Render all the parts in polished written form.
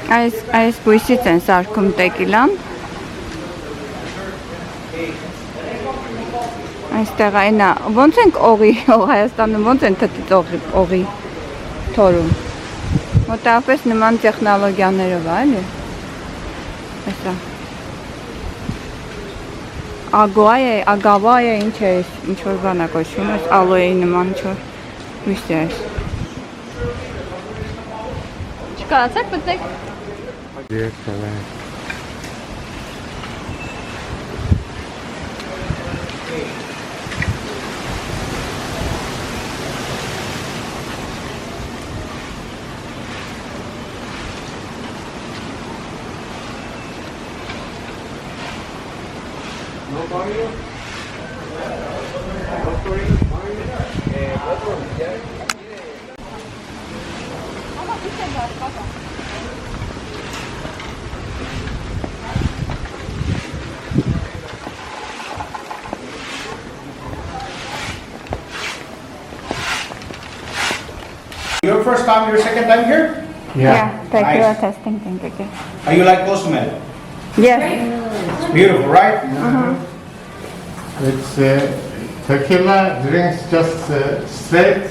Այս բույսից են սարքում տեկիլան։ Այստեղ այնա, ոնց ենք օղի, Հայաստանում ոնց են թթից օղի թորում։ Մոտավորապես նման տեխնոլոգիաներով է, էլի։ Այսա։ Ագավայե, ինչ է, ինչ որ բան է կոչվում, այս ալոեի նման ինչ-որ բույս է այս։ Չկարացեք մտնեք։ Your first time, your second time here? Yeah, tequila Nice. testing thing again. Are you like Cozumel? Yes. It's beautiful, right? It's tequila drinks just straight,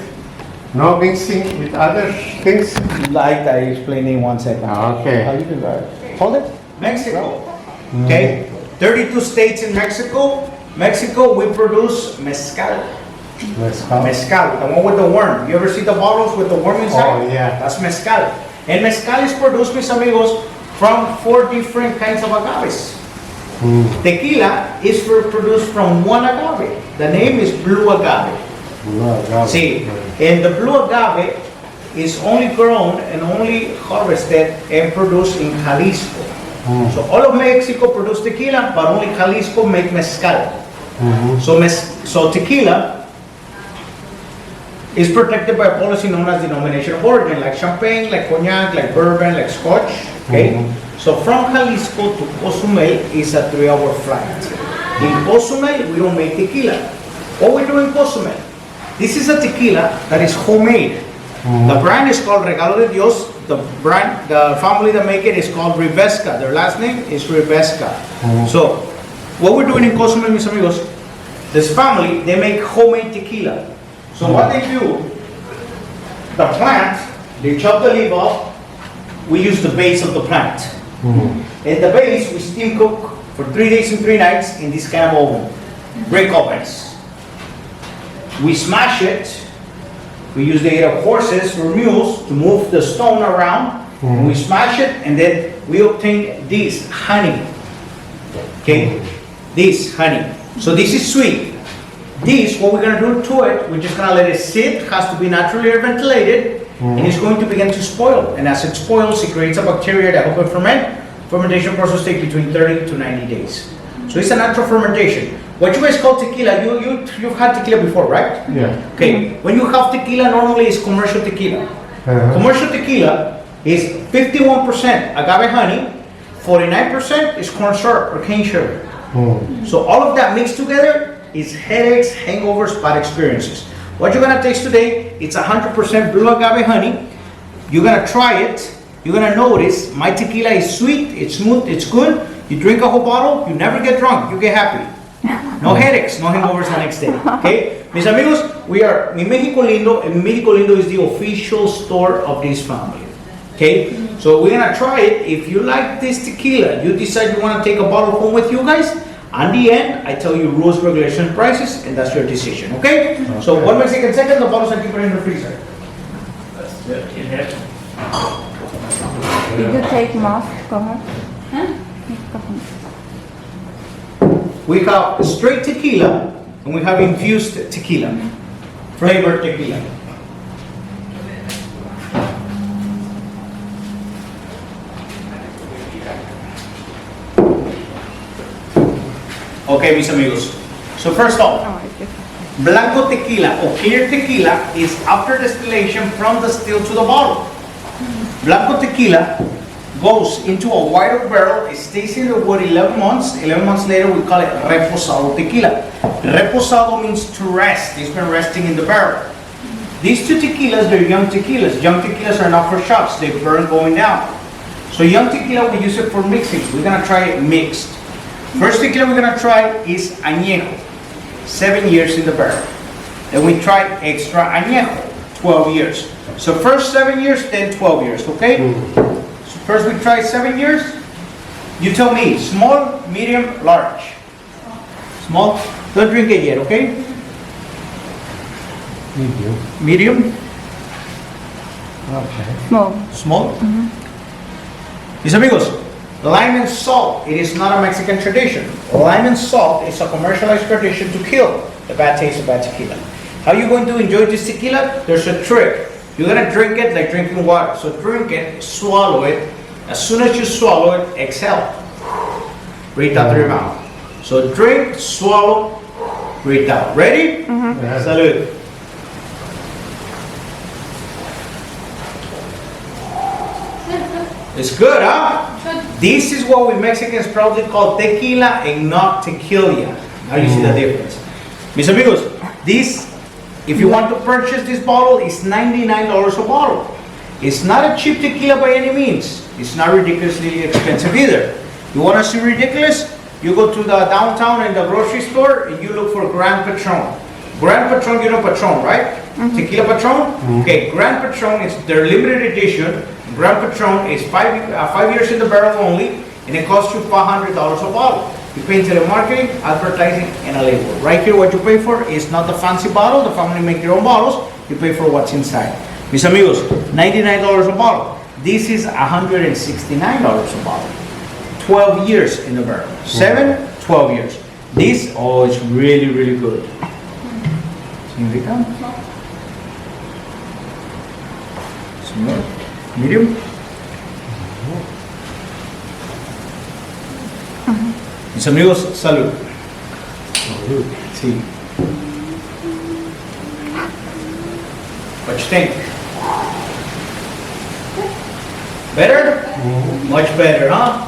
no mixing with other things. Like I explained in 1 second. Okay. How you do that? Hold it. Mexico. Okay. 32 states in Mexico. Mexico, we produce mezcal. Mezcal, the one with the worm. You ever see the bottles with the worm inside? Oh, yeah. That's mezcal. And mezcal is produced, mis amigos, from 4 different kinds of agaves. Tequila is produced from one agave. The name is blue agave. See, and the blue agave is only grown and only harvested and produced in Jalisco. So all of Mexico produce tequila, but only Jalisco make mezcal. So tequila is protected by a policy known as denomination of origin, like champagne, like cognac, like bourbon, like scotch. Okay. So from Jalisco to Cozumel is a 3-hour flight. In Cozumel, we don't make tequila. What we do in Cozumel, this is a tequila that is homemade. The brand is called Regalo de Dios. The family that make it is called Rivesca. Their last name is Rivesca. So what we're doing in Cozumel, mis amigos, this family, they make homemade tequila. So what they do, the plant, they chop the leaf off, we use the base of the plant. And the base, we steam cook for 3 days and 3 nights in this kind of oven, brick ovens. We smash it, we use the aid of horses or mules to move the stone around, and we smash it, and then we obtain this honey. Okay, this honey. So this is sweet. This, what we're going to do to it, we're just going to let it sit. It has to be naturally air ventilated, and it's going to begin to spoil. And as it spoils, it creates a bacteria that help it ferment. Fermentation process takes between 30 to 90 days. So it's a natural fermentation. What you guys call tequila, you've had tequila before, right? Yeah. Okay, when you have tequila, normally it's commercial tequila. Commercial tequila is 51% agave honey, 49% is corn syrup or cane sugar. So all of that mixed together is headaches, hangovers, bad experiences. What you're gonna taste today, it's 100% blue agave honey. You're gonna try it. You're gonna notice my tequila is sweet, it's smooth, it's good. You drink a whole bottle, you never get drunk, you get happy. No headaches, no hangovers the next day. Okay, mis amigos, we are Mi Mexico Lindo, and Mexico Lindo is the official store of this family. Okay, so we're gonna try it. If you like this tequila, you decide you wanna take a bottle home with you guys. On the end, I tell you rules, regulations, prices, and that's your decision, okay? So 1 Mexican second, the bottles are keep it in the freezer. Did you take mask? Go ahead. We have straight tequila, and we have infused tequila, flavored tequila. Okay, mis amigos. So first off, blanco tequila or clear tequila is after distillation from the still to the bottle. Blanco tequila goes into a white oak barrel. It stays in the wood 11 months. 11 months later, we call it reposado tequila. Reposado means to rest. It's been resting in the barrel. These two tequilas, they're young tequilas. Young tequilas are not for shots. They burn going down. So young tequila, we use it for mixing. We're gonna try it mixed. First tequila we're gonna try is añejo, 7 years in the barrel. Then we try extra añejo, 12 years. So first 7 years, then 12 years, okay? So first we try 7 years. You tell me, small, medium, large. Small, don't drink it yet, okay? Medium. Medium, Okay. Small. small. Mis amigos, lime and salt, it is not a Mexican tradition. Lime and salt is a commercialized tradition to kill the bad taste of bad tequila. How are you going to enjoy this tequila? There's a trick. You're gonna drink it like drinking water. So drink it, swallow it. As soon as you swallow it, exhale. Breathe out through your mouth. So drink, swallow, breathe out. Ready? Yes. Salud. It's good, huh? This is what we Mexicans proudly call tequila and not tequila. Now you see the difference. Mis amigos, this, if you want to purchase this bottle, it's $99 a bottle. It's not a cheap tequila by any means. It's not ridiculously expensive either. You want to see ridiculous? You go to the downtown in the grocery store and you look for Grand Patron. Grand Patron, you know Patron, right? Tequila Patron? Okay, Grand Patron is their limited edition. Grand Patron is 5 years in the barrel only, and it costs you $500 a bottle. You pay into the marketing, advertising, and a label. Right here, what you pay for is not the fancy bottle. The family make their own bottles. You pay for what's inside. Mis amigos, $99 a bottle. This is $169 a bottle. 12 years in the barrel. 7, 12 years. This, oh, it's really, really good. Señorita? Señor? Medium? Mis amigos, salud. Salud. Sí. What you think? Better? Much better, huh?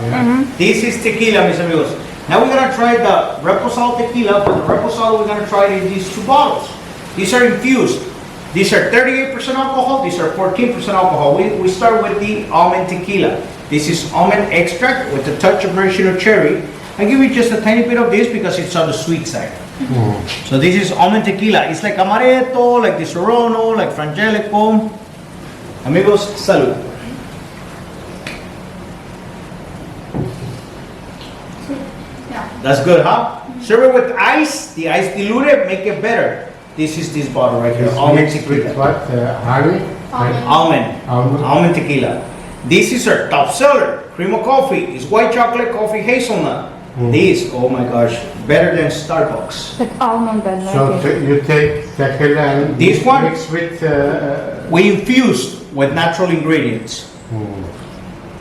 This is tequila, mis amigos. Now we're gonna try the Reposado tequila. For the Reposado, we're gonna try it in these two bottles. These are infused. These are 38% alcohol. These are 14% alcohol. We start with the almond tequila. This is almond extract with a touch of maraschino cherry. I give you just a tiny bit of this because it's on the sweet side. So this is almond tequila. It's like amaretto, like the Serrano, like Frangelico. Amigos, salud. That's good, huh? Serve it with ice. The ice diluted, make it better. This is this bottle right here. Almond Mixed tequila. with what? Honey? Almond. Almond. Almond tequila. This is our top seller. Cream of coffee. It's white chocolate coffee hazelnut. This, oh my gosh, better than Starbucks. Like almond and So you take tequila and This one? mix with... We infused with natural ingredients.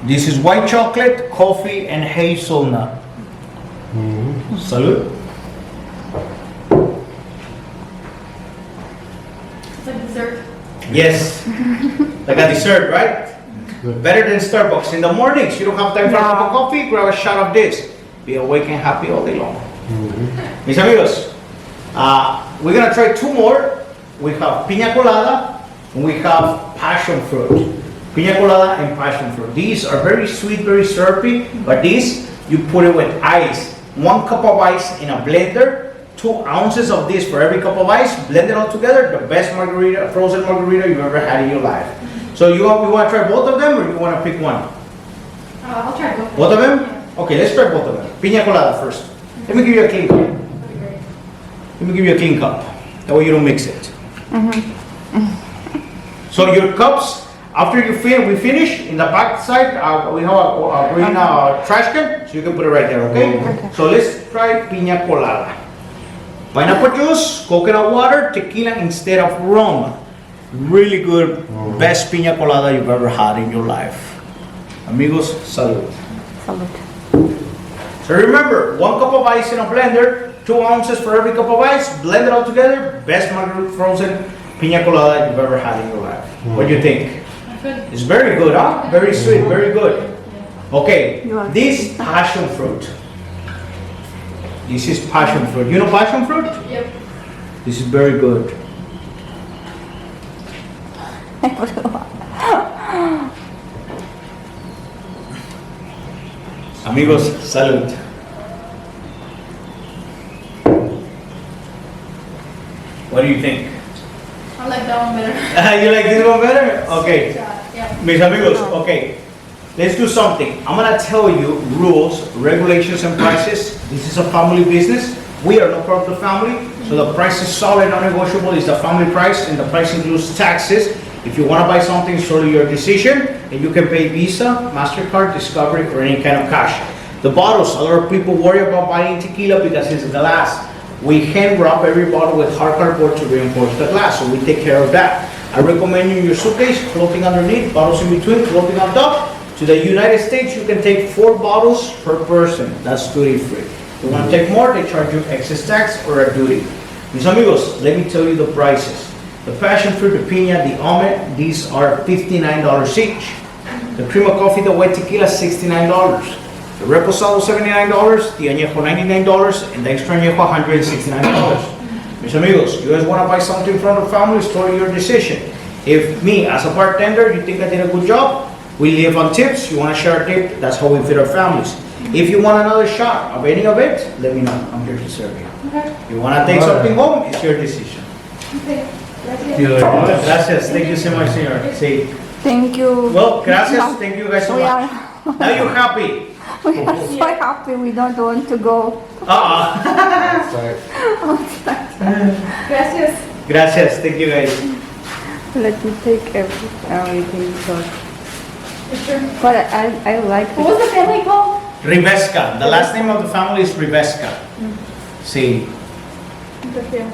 This is white chocolate, coffee, and hazelnut. Salud. It's like dessert. Yes. Like a dessert, right? Good. Better than Starbucks. In the mornings, you don't have time for a cup of coffee, grab a shot of this. Be awake and happy all day long. Mis amigos, we're gonna try two more. We have Pina Colada and we have passion fruit. Pina Colada and passion fruit. These are very sweet, very syrupy, but these, you put it with ice. 1 cup of ice in a blender, 2 ounces of this for every cup of ice, blend it all together, the best margarita, frozen margarita you've ever had in your life. So you want to try both of them or you want to pick one? I'll try both. Both of them? Okay, let's try both of them. Pina Colada first. Let me give you a clean cup. Let me give you a clean cup. That way you don't mix it. So your cups, after we finish, in the back side, we have a green trash can, so you can put it right there, okay? So let's try Pina Colada. Pineapple juice, coconut water, tequila instead of rum. Really good, best Pina Colada you've ever had in your life. Amigos, salud. Salud. So remember, 1 cup of ice in a blender, 2 ounces for every cup of ice, blend it all together, best margarita frozen Pina Colada you've ever had in your life. What do you think? Good. It's very good, huh? Very sweet, very good. Okay, You are- this passion fruit. This is passion fruit. You know passion fruit? Yep. This is very good. Amigos, salud. What do you think? I like that one better. You like this one better? Okay. Yeah. Mis amigos, okay. Let's do something. I'm gonna tell you rules, regulations, and prices. This is a family business. We are not part of the family, so the price is solid, non-negotiable. Is the family price, and the price includes taxes. If you want to buy something, it's totally your decision, and you can pay Visa, MasterCard, Discovery, or any kind of cash. The bottles, a lot of people worry about buying tequila because it's glass. We hand wrap every bottle with hard cardboard to reinforce the glass, so we take care of that. I recommend you your suitcase, clothing underneath, bottles in between, clothing on top. To the United States, you can take 4 bottles per person. That's duty free. If you want to take more, they charge you excess tax or a duty. Mis amigos, let me tell you the prices. The passion fruit, the piña, the almond, these are $59 each. The cream of coffee, the white tequila, $69. The reposado, $79. The añejo, $99. And the extra añejo, $169. Mis amigos, you guys want to buy something from the family, it's totally your decision. If me, as a bartender, you think I did a good job, we live on tips. You want to share a tip, that's how we feed our families. If you want another shot of any of it, let me know. I'm here to serve you. Okay. If you want to take something home, it's your decision. Okay. Gracias. Thank you very much. Gracias. Thank you so much, señor. Sí. Thank you. Well, gracias. Thank you guys so We much. are, Now you're happy. we are so happy. We don't want to go Gracias. Gracias. Thank you guys. Let me take everything. So. Sure. But I like What was the family called? Rivesca. The last name of the family is Rivesca. Sí. Tokyo.